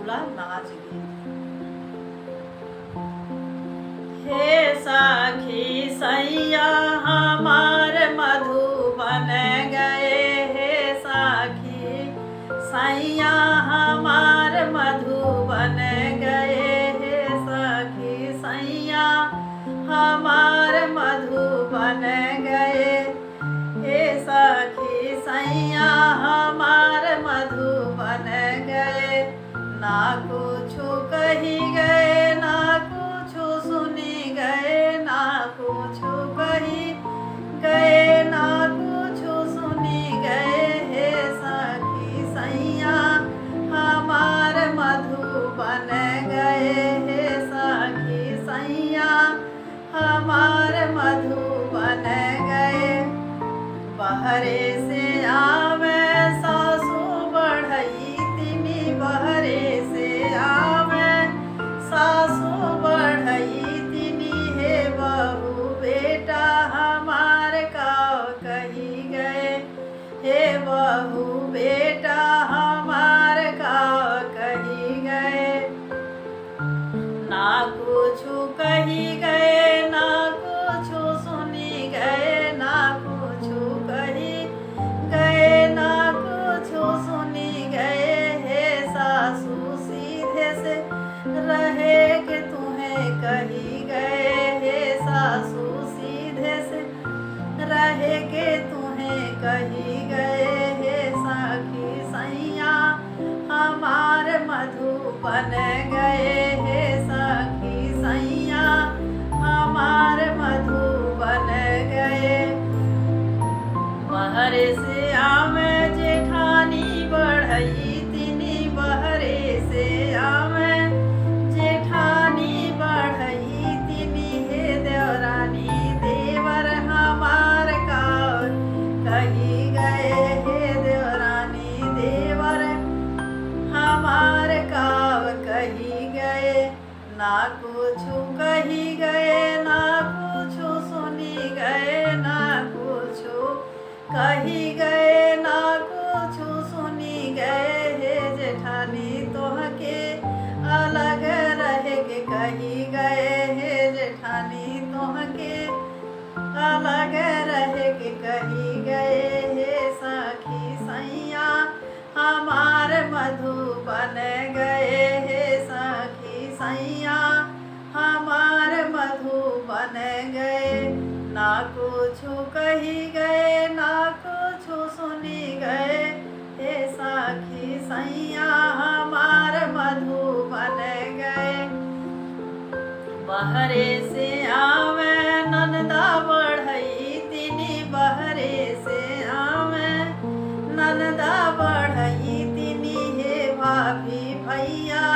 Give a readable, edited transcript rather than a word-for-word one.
फूला नाच गीत। हे सखी सैया हमार मधुबन गए, हे सखी सैया हमार मधुबन गए, हे सखी सैया हमार मधुबन गए, हे सखी सैया हमार मधुबन गए। ना कुछु कही गए ना कुछु सुनी गए, ना कुछु कही गए ना कुछु सुनी गए, हे सखी सैया हमार मधुबन गए, हे सखी सैया हमार मधुबन गए। बहरे से आवे सासू बढ़ई तिनी, बहरे से आवे सासू बढ़ई तिनी, हे बहू बेटा हमार का कही गए, हे बहू बेटा हमार का कही गए। ना कुछु कही गए ना कुछु सुनी गए, ना कुछु कही गए ना कुछु सुनी गए, हे सासू सीधे से रहे के तुम्हें कही गए, हे सासू सीधे से रहे के तुम्हें कही गए, हे सखी सैया हमार मधुबन गए, हे सखी सैया हमार मधुबन गए। बहरे से आवे जेठानी बढ़ई तिनी, बहरे से आवे जेठानी बढ़ई तिनी, हे देवरानी देवर हमार का कही गए, हे देवरानी देवर हमार का कही गए। ना कुछु कही गए ना कुछु सुनी गए, ना कुछु कही गए ना कुछु सुनी गए, हे जेठानी तोहके अलग रहे के कही गए, हे जेठानी तोहके अलग रहे के कही गए, हे सखी सैया हमार मधुबन गए, हे सखी सैया हमार मधुबन गए। ना कुछु कही गए ना कुछु सुनी गए, हे सखी सैया हमार मधुबन गए। बहरे से आवे ननदा बढ़ई तिनी, बहरे से आवे ननदा बढ़ई तिनी, हे भाभी भैया